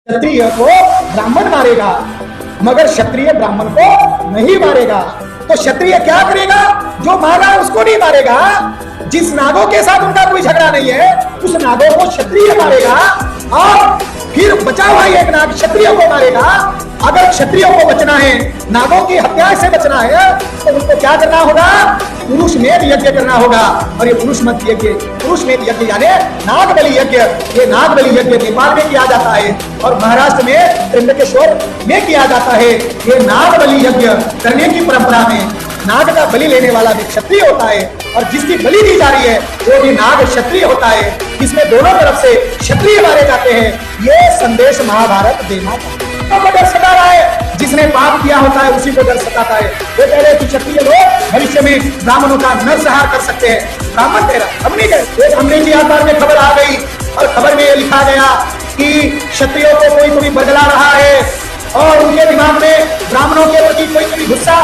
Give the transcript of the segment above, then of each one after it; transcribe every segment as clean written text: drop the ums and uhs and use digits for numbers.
क्षत्रिय को ब्राह्मण मारेगा मगर क्षत्रिय ब्राह्मण को नहीं मारेगा। तो क्षत्रिय क्या करेगा? जो मारा उसको नहीं मारेगा। जिस नागों के साथ उनका कोई झगड़ा नहीं है उस नागों को क्षत्रिय मारेगा और फिर बचा हुआ एक नाग क्षत्रिय को मारेगा। अगर क्षत्रियों को बचना है, नागों की हत्या से बचना है, तो उनको क्या करना होगा? पुरुष में यज्ञ करना होगा। और ये पुरुष में यज्ञ यानी नाग बलि यज्ञ। ये नाग बलि यज्ञ नेपाल में किया जाता है और महाराष्ट्र में त्र्यंबकेश्वर में किया जाता है। ये नाग बलि यज्ञ करने की परंपरा में नाग का बलि लेने वाला भी क्षत्रिय होता है और जिसकी बलि दी जा रही है वो भी नाग क्षत्रिय होता है। इसमें दोनों तरफ से क्षत्रिय मारे जाते हैं। ये संदेश महाभारत देना को डर सता रहा है। जिसने पाप किया होता है उसी को डर सताता है। वो कह रहे कि क्षत्रिय लोग भविष्य में ब्राह्मणों का नरसंहार कर सकते हैं। ब्राह्मण कह रहा हम नहीं कह। एक अंग्रेजी अखबार में खबर आ गई और खबर में ये लिखा गया कि क्षत्रियों को कोई बदला रहा है और उनके दिमाग में ब्राह्मणों के प्रति कोई गुस्सा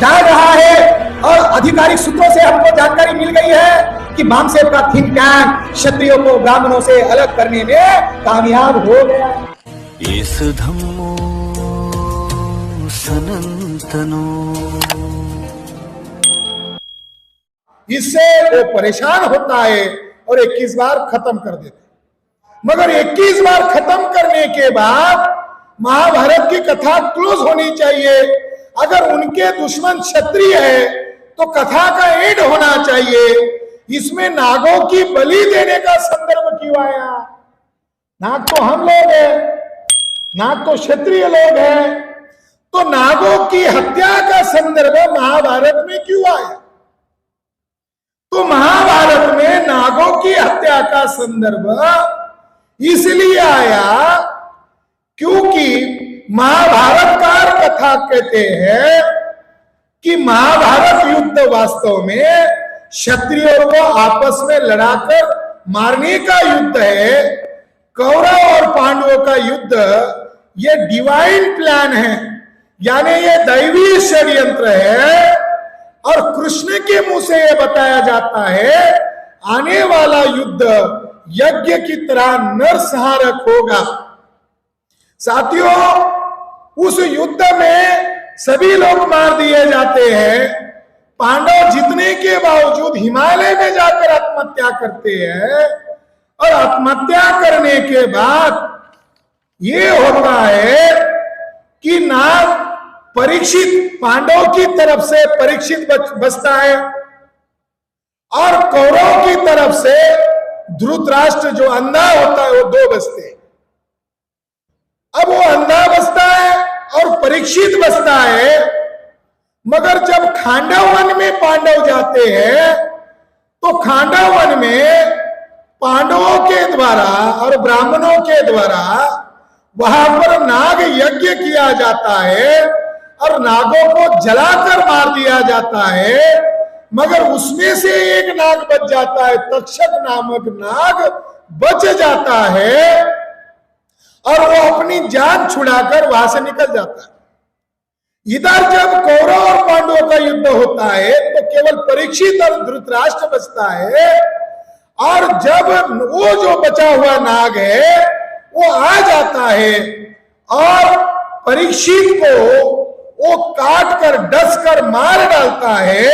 डाल रहा है। और आधिकारिक सूत्रों से हमको जानकारी मिल गई है कि भामसेन का थिंक टैंक क्षत्रियों को ब्राह्मणों से अलग करने में कामयाब हो गया। इस धम्मो सनातनो। इससे वो परेशान होता है और 21 बार खत्म कर देता है। मगर 21 बार खत्म करने के बाद महाभारत की कथा क्लोज होनी चाहिए। अगर उनके दुश्मन क्षत्रिय है तो कथा का एंड होना चाहिए। इसमें नागों की बलि देने का संदर्भ क्यों आया? नाग तो हम लोग हैं, नाग तो क्षत्रिय लोग हैं, तो नागों की हत्या का संदर्भ महाभारत में क्यों आया? तो महाभारत में नागों की हत्या का संदर्भ इसलिए आया क्योंकि महाभारतकार कथा कहते हैं कि महाभारत युद्ध वास्तव में क्षत्रियों को आपस में लड़ाकर मारने का युद्ध है। कौरव और पांडवों का युद्ध ये डिवाइन प्लान है, यानी ये दैवी षड्यंत्र है। और कृष्ण के मुंह से ये बताया जाता है आने वाला युद्ध यज्ञ की तरह नरसंहारक होगा। साथियों, उस युद्ध में सभी लोग मार दिए जाते हैं। पांडव जीतने के बावजूद हिमालय में जाकर आत्महत्या करते हैं और आत्महत्या करने के बाद ये होता है कि नाग परीक्षित, पांडव की तरफ से परीक्षित बचता है और कौरव की तरफ से धृतराष्ट्र जो अंधा होता है वो 2 बचते हैं। अब वो अंधा बचता है और परीक्षित बचता है। मगर जब खांडव वन में पांडव जाते हैं तो खांडव वन में पांडवों के द्वारा और ब्राह्मणों के द्वारा वहां पर नाग यज्ञ किया जाता है और नागों को जलाकर मार दिया जाता है। मगर उसमें से एक नाग बच जाता है, तक्षक नामक नाग बच जाता है और वो अपनी जान छुड़ाकर वहां से निकल जाता है। इधर जब कौरव और पांडवों का युद्ध होता है तो केवल परीक्षित और धृतराष्ट्र बचता है और जब वो जो बचा हुआ नाग है वो आ जाता है और परीक्षित को वो काट कर डस कर मार डालता है।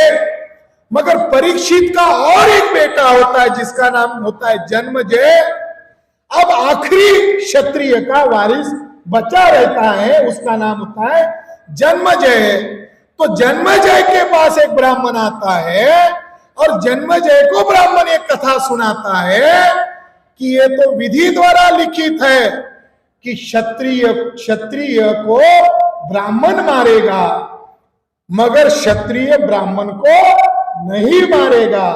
मगर परीक्षित का और एक बेटा होता है जिसका नाम होता है जन्मजय। अब आखिरी क्षत्रिय का वारिस बचा रहता है, उसका नाम होता है जन्मजय। तो जन्मजय के पास एक ब्राह्मण आता है और जन्मजय को ब्राह्मण एक कथा सुनाता है कि ये तो विधि द्वारा लिखित है कि क्षत्रिय को ब्राह्मण मारेगा मगर क्षत्रिय ब्राह्मण को नहीं मारेगा।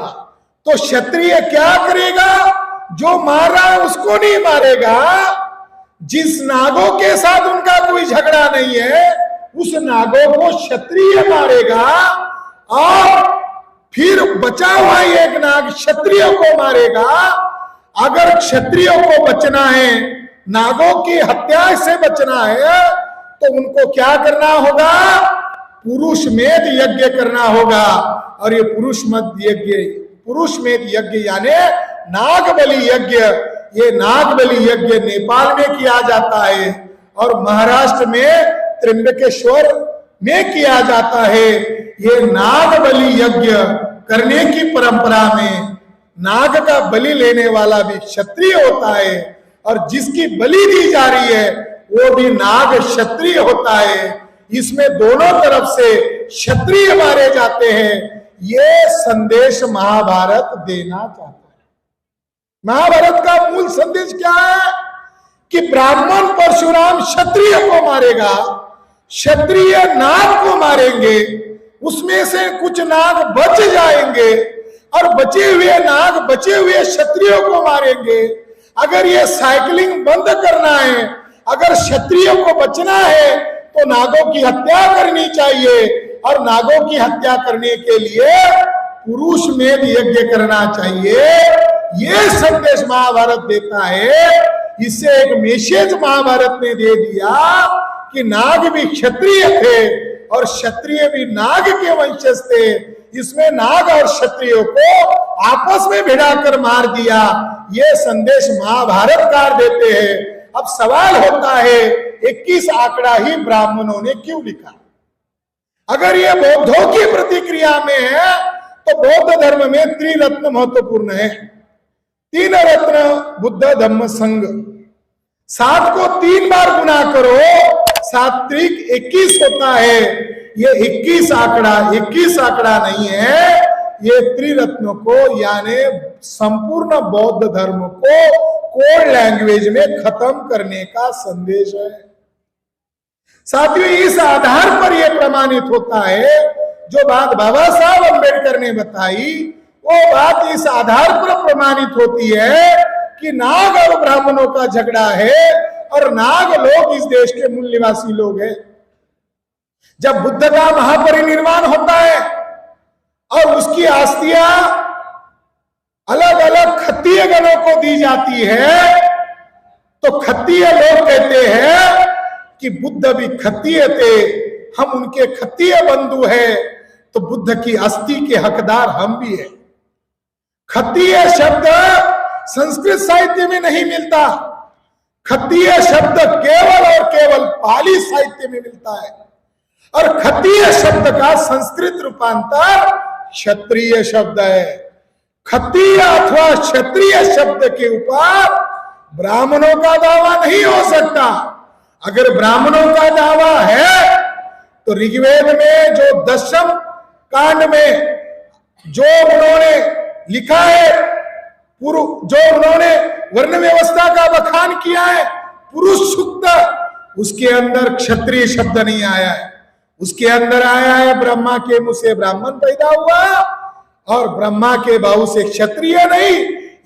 तो क्षत्रिय क्या करेगा? जो मार रहा है उसको नहीं मारेगा। जिस नागों के साथ उनका कोई झगड़ा नहीं है उस नागों को क्षत्रिय मारेगा और फिर बचा हुआ एक नाग क्षत्रियों को मारेगा। अगर क्षत्रियों को बचना है, नागों की हत्या से बचना है, तो उनको क्या करना होगा? पुरुषमेध यज्ञ करना होगा। और ये पुरुषमेध यज्ञ यानी नाग बलि यज्ञ ये नागबली यज्ञ नेपाल में किया जाता है और महाराष्ट्र में त्र्यंबकेश्वर में किया जाता है। ये नागबली यज्ञ करने की परंपरा में नाग का बलि लेने वाला भी क्षत्रिय होता है और जिसकी बलि दी जा रही है वो भी नाग क्षत्रिय होता है। इसमें दोनों तरफ से क्षत्रिय मारे जाते हैं। ये संदेश महाभारत देना चाहता है। महाभारत का मूल संदेश क्या है कि ब्राह्मण परशुराम क्षत्रिय को मारेगा, क्षत्रिय नाग को मारेंगे, उसमें से कुछ नाग बच जाएंगे और बचे हुए नाग बचे हुए क्षत्रियों को मारेंगे। अगर ये साइकिलिंग बंद करना है, अगर क्षत्रियों को बचना है तो नागों की हत्या करनी चाहिए और नागों की हत्या करने के लिए पुरुष में यज्ञ करना चाहिए। ये संदेश महाभारत देता है। इससे एक मैसेज महाभारत ने दे दिया कि नाग भी क्षत्रिय थे और क्षत्रिय भी नाग के वंशज थे। इसमें नाग और क्षत्रियों को आपस में भिड़ाकर मार दिया। ये संदेश महाभारतकार देते हैं। अब सवाल होता है 21 आंकड़ा ही ब्राह्मणों ने क्यों लिखा? अगर ये बौद्धों की प्रतिक्रिया में है तो बौद्ध धर्म में त्रिरत्न महत्वपूर्ण है। 3 रत्न बुद्ध धम्म संघ। 7 को 3 बार गुना करो, 7 त्रिक 21 होता है। ये 21 आंकड़ा नहीं है, ये त्रिरत्न को यानी संपूर्ण बौद्ध धर्म को कोड लैंग्वेज में खत्म करने का संदेश है। साथियों, इस आधार पर यह प्रमाणित होता है, जो बात बाबा साहब अम्बेडकर ने बताई वो बात इस आधार पर प्रमाणित होती है कि नाग और ब्राह्मणों का झगड़ा है और नाग लोग इस देश के मूल निवासी लोग हैं। जब बुद्ध का महापरिनिर्वाण होता है और उसकी अस्थियां अलग अलग खत्तीय गणों को दी जाती है तो खत्तीय लोग कहते हैं कि बुद्ध भी खत्तीय थे, हम उनके खत्तीय बंधु हैं, तो बुद्ध की अस्थि के हकदार हम भी हैं। खत्तीय शब्द संस्कृत साहित्य में नहीं मिलता। खत्तीय शब्द केवल और केवल पाली साहित्य में मिलता है और खत्तीय शब्द का संस्कृत रूपांतर क्षत्रिय शब्द है। खत्तीय अथवा क्षत्रिय शब्द के ऊपर ब्राह्मणों का दावा नहीं हो सकता। अगर ब्राह्मणों का दावा है तो ऋग्वेद में जो 10वें कांड में जो उन्होंने लिखा है, जो उन्होंने वर्ण व्यवस्था का बखान किया है, पुरुष सूक्त, उसके अंदर क्षत्रिय शब्द नहीं आया है। उसके अंदर आया है ब्रह्मा के मुंह से ब्राह्मण पैदा हुआ और ब्रह्मा के बाहु से क्षत्रिय नहीं।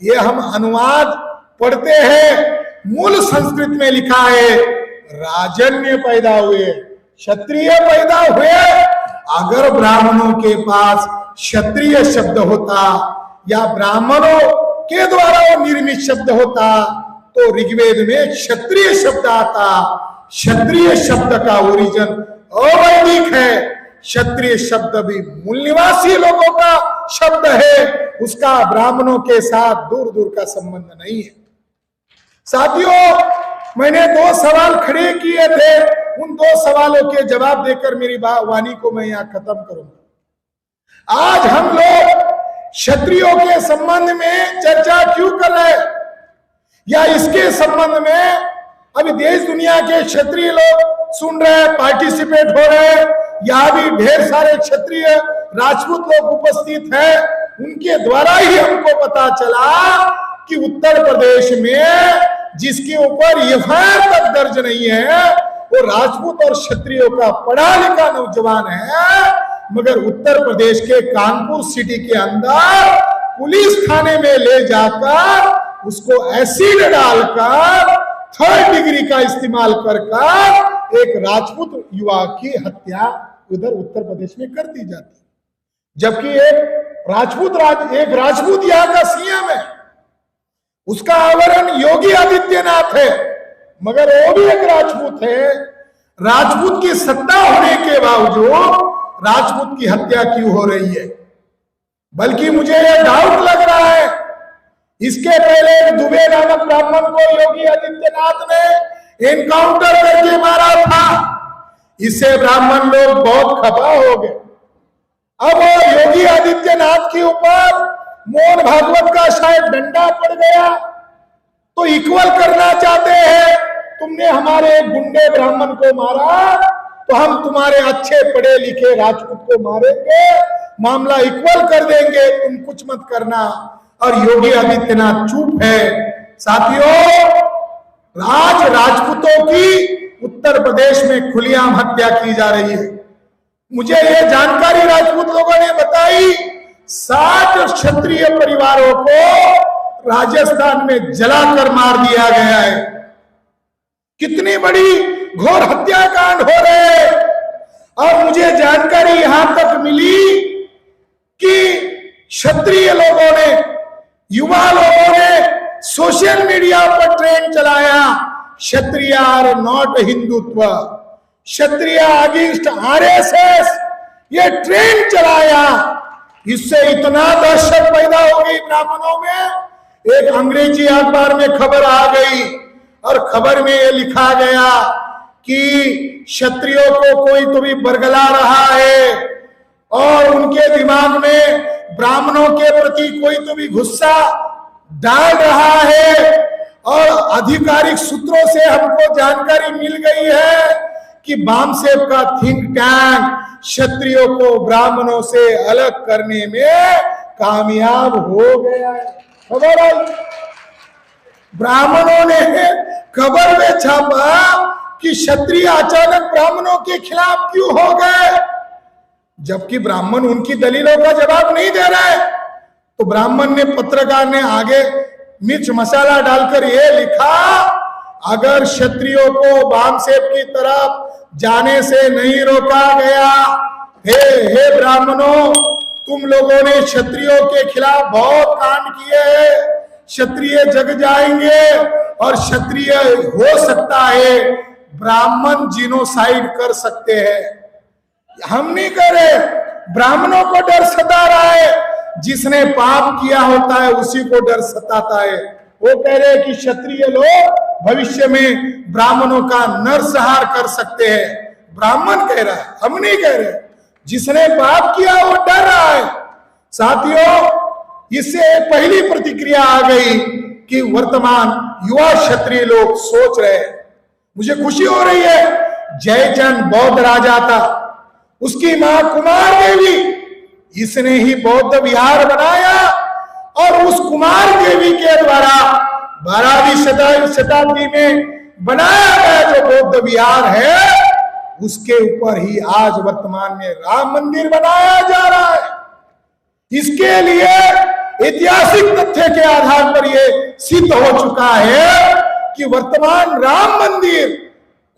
ये हम अनुवाद पढ़ते हैं, मूल संस्कृत में लिखा है राजन्य पैदा हुए, क्षत्रिय पैदा हुए। अगर ब्राह्मणों के पास क्षत्रिय शब्द होता या ब्राह्मणों के द्वारा वो निर्मित शब्द होता तो ऋग्वेद में क्षत्रिय शब्द आता। क्षत्रिय शब्द का ओरिजिन अवैदिक है। क्षत्रिय शब्द भी मूल निवासी लोगों का शब्द है, उसका ब्राह्मणों के साथ दूर दूर का संबंध नहीं है। साथियों, मैंने 2 सवाल खड़े किए थे, उन 2 सवालों के जवाब देकर मेरी वाणी को मैं यहां खत्म करूंगा। आज हम लोग क्षत्रियों के संबंध में चर्चा क्यों कर रहे हैं या इसके संबंध में अभी देश दुनिया के क्षत्रिय लोग सुन रहे हैं, पार्टिसिपेट हो रहे हैं। यहाँ भी ढेर सारे क्षत्रिय राजपूत लोग उपस्थित हैं। उनके द्वारा ही हमको पता चला कि उत्तर प्रदेश में जिसके ऊपर एफआईआर तक दर्ज नहीं है वो राजपूत और क्षत्रियों का पढ़ा लिखा नौजवान है, मगर उत्तर प्रदेश के कानपुर सिटी के अंदर पुलिस थाने में ले जाकर उसको एसिड डालकर 3rd डिग्री का इस्तेमाल कर एक राजपूत युवा की हत्या उधर उत्तर प्रदेश में कर दी जाती, जबकि एक राजपूत यहाँ का सीएम है, उसका आवरण योगी आदित्यनाथ है, मगर वो भी एक राजपूत है। राजपूत की सत्ता होने के बावजूद राजपूत की हत्या क्यों हो रही है? बल्कि मुझे यह डाउट लग रहा है इसके पहले दुबे नामक ब्राह्मण को योगी आदित्यनाथ ने एनकाउंटर करके मारा था। इससे ब्राह्मण लोग बहुत खफा हो गए। अब योगी आदित्यनाथ के ऊपर मोहन भागवत का शायद डंडा पड़ गया, तो इक्वल करना चाहते हैं। तुमने हमारे गुंडे ब्राह्मण को मारा, तो हम तुम्हारे अच्छे पढ़े लिखे राजपूत को मारेंगे, मामला इक्वल कर देंगे, तुम कुछ मत करना। और योगी आदित्यनाथ चुप है। साथियों, राजपूतों की उत्तर प्रदेश में खुलेआम हत्या की जा रही है। मुझे यह जानकारी राजपूत लोगों ने बताई, 60 क्षत्रिय परिवारों को राजस्थान में जलाकर मार दिया गया है। कितनी बड़ी घोर हत्याकांड हो रहे हैं। और मुझे जानकारी यहां तक मिली कि क्षत्रिय लोगों ने, युवा लोगों ने सोशल मीडिया पर ट्रेंड चलाया, Kshatriya are not Hindutva, Kshatriya against RSS, ये ट्रेंड चलाया। इससे इतना दहशत पैदा हो गई ब्राह्मणों में। एक अंग्रेजी अखबार में खबर आ गई और खबर में ये लिखा गया कि क्षत्रियों को कोई तो भी बरगला रहा है और उनके दिमाग में ब्राह्मणों के प्रति कोई तो भी गुस्सा डाल रहा है। और आधिकारिक सूत्रों से हमको जानकारी मिल गई है कि बामसेब का थिंक टैंक क्षत्रियों को ब्राह्मणों से अलग करने में कामयाब हो गया है। खबर आई, ब्राह्मणों ने खबर में छापा कि क्षत्रिय अचानक ब्राह्मणों के खिलाफ क्यों हो गए, जबकि ब्राह्मण उनकी दलीलों का जवाब नहीं दे रहे। तो ब्राह्मण ने, पत्रकार ने आगे मिर्च मसाला डालकर यह लिखा, अगर क्षत्रियों को बामसेब की तरफ जाने से नहीं रोका गया, हे ब्राह्मणों, तुम लोगों ने क्षत्रियों के खिलाफ बहुत कांड किए हैं, क्षत्रिय जग जाएंगे और क्षत्रिय हो सकता है ब्राह्मण जिनोसाइड कर सकते हैं। हम नहीं करे, ब्राह्मणों को डर सता रहा है। जिसने पाप किया होता है उसी को डर सताता है। वो कह रहे हैं कि क्षत्रिय लोग भविष्य में ब्राह्मणों का नरसंहार कर सकते हैं। ब्राह्मण कह रहा है, हम नहीं कह रहे। जिसने पाप किया वो डर रहा है। साथियों, इससे पहली प्रतिक्रिया आ गई कि वर्तमान युवा क्षत्रिय लोग सोच रहे हैं। मुझे खुशी हो रही है, जयचंद बौद्ध राजा था, उसकी मां कुमार देवी, इसने ही बौद्ध विहार बनाया और उस कुमार देवी के द्वारा 12वीं शताब्दी में बनाया गया जो बौद्ध विहार है, उसके ऊपर ही आज वर्तमान में राम मंदिर बनाया जा रहा है। इसके लिए ऐतिहासिक तथ्य के आधार पर यह सिद्ध हो चुका है कि वर्तमान राम मंदिर,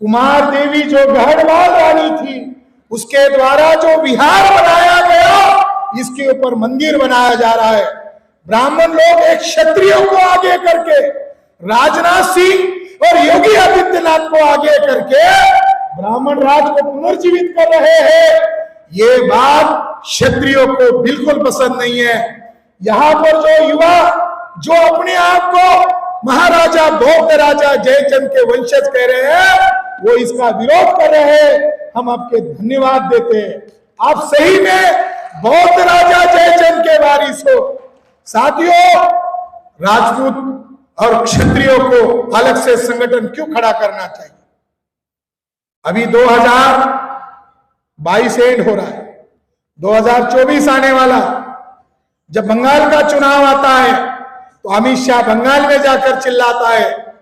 कुमार देवी जो गढ़वाल रानी थी, उसके द्वारा जो विहार बनाया गया, इसके ऊपर मंदिर बनाया जा रहा है। ब्राह्मण लोग एक क्षत्रियों को आगे करके, राजनाथ सिंह और योगी आदित्यनाथ को आगे करके ब्राह्मण राज को पुनर्जीवित कर रहे हैं। ये बात क्षत्रियों को बिल्कुल पसंद नहीं है। यहां पर जो युवा जो अपने आप को महाराजा बौद्ध राजा जयचंद के वंशज कह रहे हैं, वो इसका विरोध कर रहे हैं। हम आपके धन्यवाद देते हैं, आप सही में बौद्ध राजा जयचंद के वारिस हो। साथियों, राजपूत और क्षत्रियों को अलग से संगठन क्यों खड़ा करना चाहिए? अभी 2022 एंड हो रहा है, 2024 आने वाला। जब बंगाल का चुनाव आता है तो अमित शाह बंगाल में जाकर चिल्लाता है,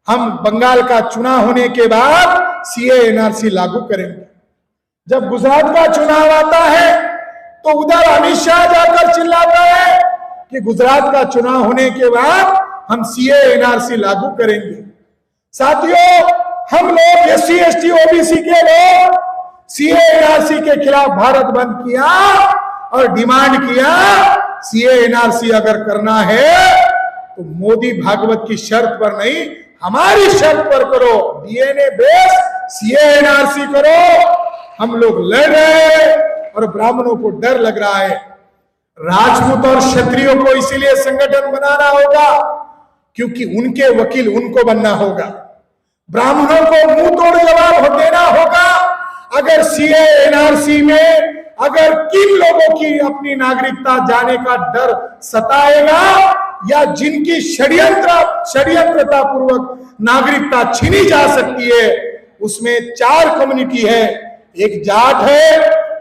हम बंगाल का चुनाव होने के बाद सीए एनआरसी लागू करेंगे। जब गुजरात का चुनाव आता है तो उधर अमित शाह जाकर चिल्लाता है कि गुजरात का चुनाव होने के बाद हम सीए एनआरसी लागू करेंगे। साथियों, हम लोग एससी एसटी ओबीसी के लोग सीए एनआरसी के खिलाफ भारत बंद किया और डिमांड किया, सीए एनआरसी अगर करना है तो मोदी भागवत की शर्त पर नहीं, हमारी शर्त पर करो, डीएनए बेस सीए एनआरसी करो। हम लोग लड़ रहे हैं और ब्राह्मणों को डर लग रहा है। राजपूत और क्षत्रियों को इसीलिए संगठन बनाना होगा क्योंकि उनके वकील उनको बनना होगा। ब्राह्मणों को मुंह तोड़ जवाब देना होगा अगर सीए एनआरसी में अगर किन लोगों की अपनी नागरिकता जाने का डर सताएगा या जिनकी षड्यंत्रता पूर्वक नागरिकता छीनी जा सकती है, उसमें 4 कम्युनिटी है, एक जाट है,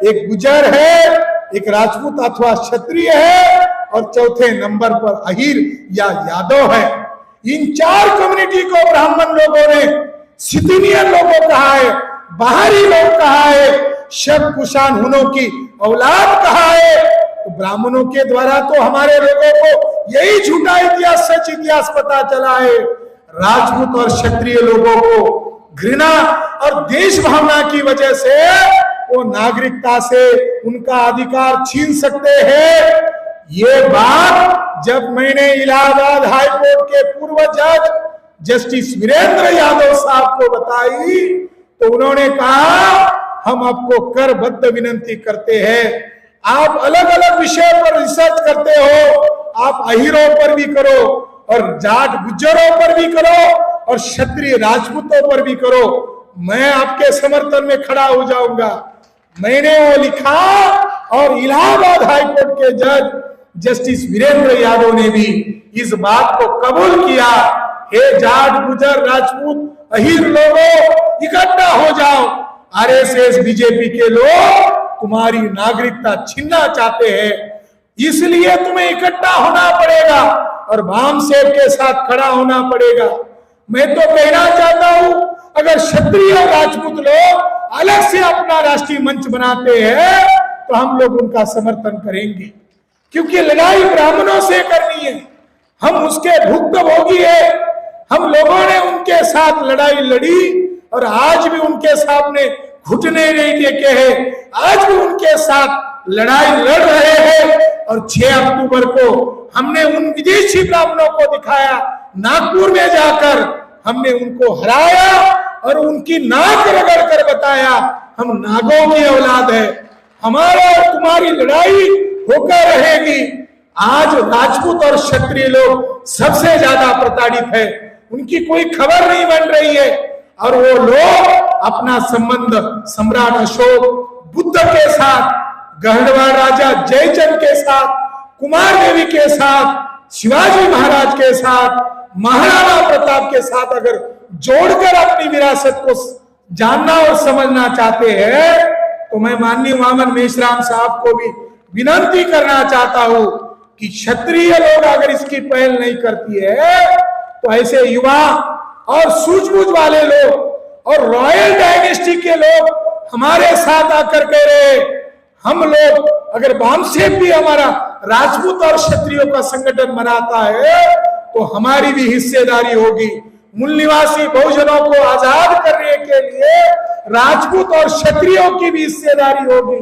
एक गुजर है, एक राजपूत अथवा क्षत्रिय है और चौथे नंबर पर अहीर या यादव है। इन 4 कम्युनिटी को ब्राह्मण लोगों ने सिथिनियन लोगों कहा है, बाहरी लोग कहा है, शक कुशान हुनों की औलाद कहा है। तो ब्राह्मणों के द्वारा तो हमारे लोगों को यही झूठा इतिहास सच इतिहास पता चला है। राजपूत और क्षत्रिय लोगों को घृणा और देश भावना की वजह से वो नागरिकता से उनका अधिकार छीन सकते हैं। ये बात जब मैंने इलाहाबाद हाई कोर्ट के पूर्व जज जस्टिस वीरेंद्र यादव साहब को बताई तो उन्होंने कहा हम आपको करबद्ध विनंती करते हैं, आप अलग अलग विषय पर रिसर्च करते हो, आप अहीरों पर भी करो और जाट गुज्जरों पर भी करो और क्षत्रिय राजपूतों पर भी करो, मैं आपके समर्थन में खड़ा हो जाऊंगा। मैंने वो लिखा और इलाहाबाद हाई कोर्ट के जज जस्टिस वीरेंद्र यादव ने भी इस बात को कबूल किया। हे जाट गुजर राजपूत अहीर लोगों इकट्ठा हो जाओ, आरएसएस बीजेपी के लोग तुम्हारी नागरिकता छीनना चाहते हैं, इसलिए तुम्हें इकट्ठा होना पड़ेगा और भामसेब के साथ खड़ा होना पड़ेगा। मैं तो कहना चाहता हूं अगर क्षत्रिय और राजपूत लोग अलग से अपना राष्ट्रीय मंच बनाते हैं तो हम लोग उनका समर्थन करेंगे क्योंकि लड़ाई ब्राह्मणों से करनी है, हम उसके भुक्तभोगी है। हम लोगों ने उनके साथ लड़ाई लड़ी और आज भी उनके सामने घुटने नहीं टेके हैं, आज भी उनके साथ लड़ाई लड़ रहे हैं। और 6 अक्टूबर को हमने उन विदेशी ब्राह्मणों को दिखाया, नागपुर में जाकर हमने उनको हराया और उनकी नाक रगड़ कर बताया हम नागों की औलाद है, हमारा और तुम्हारी लड़ाई होकर रहेगी। आज राजपूत और क्षत्रिय लोग सबसे ज्यादा प्रताड़ित है, उनकी कोई खबर नहीं बन रही है और वो लोग अपना संबंध सम्राट अशोक बुद्ध के साथ, गढ़वाल राजा जयचंद के साथ, कुमार देवी के साथ, शिवाजी महाराज के साथ, महाराणा प्रताप के साथ अगर जोड़कर अपनी विरासत को जानना और समझना चाहते हैं तो मैं माननीय वामन मेश्राम साहब को भी विनंती करना चाहता हूं कि क्षत्रिय लोग अगर इसकी पहल नहीं करती है तो ऐसे युवा और सूझबूझ वाले लोग और रॉयल डायनेस्टी के लोग हमारे साथ आकर कह रहे हम लोग अगर भामसेब भी हमारा राजपूत और क्षत्रियों का संगठन बनाता है तो हमारी भी हिस्सेदारी होगी। मूल निवासी बहुजनों को आजाद करने के लिए राजपूत और क्षत्रियों की भी हिस्सेदारी होगी।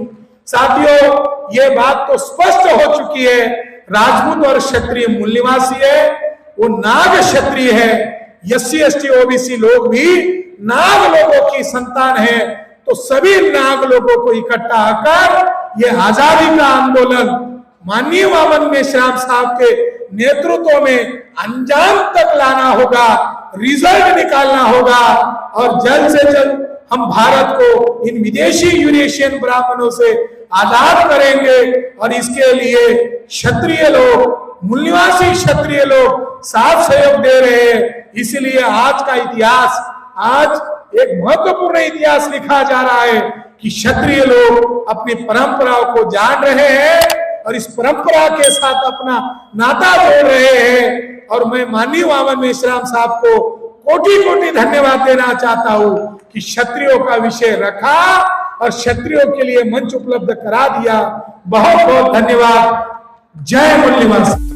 साथियों, ये बात तो स्पष्ट हो चुकी है, राजपूत और क्षत्रिय मूल निवासी है, वो नाग क्षत्रिय है। एससी एसटी ओबीसी लोग भी नाग लोगों की संतान है, तो सभी नाग लोगों को इकट्ठा कर ये आजादी का आंदोलन माननीय वामन मेश्राम साहब के नेतृत्व में अंजाम तक लाना होगा, रिजल्ट निकालना होगा और जल्द से जल्द हम भारत को इन विदेशी यूरेशियन ब्राह्मणों से आजाद करेंगे। और इसके लिए क्षत्रिय लोग, मूल निवासी क्षत्रिय लोग साथ सहयोग दे रहे हैं। इसलिए आज का इतिहास, आज एक महत्वपूर्ण इतिहास लिखा जा रहा है कि क्षत्रिय लोग अपनी परंपराओं को जान रहे हैं और इस परंपरा के साथ अपना नाता जोड़ रहे हैं। और मैं माननीय वामन मेश्राम साहब को कोटि कोटि धन्यवाद देना चाहता हूं कि क्षत्रियों का विषय रखा और क्षत्रियों के लिए मंच उपलब्ध करा दिया। बहुत बहुत धन्यवाद। जय मूल निवासी।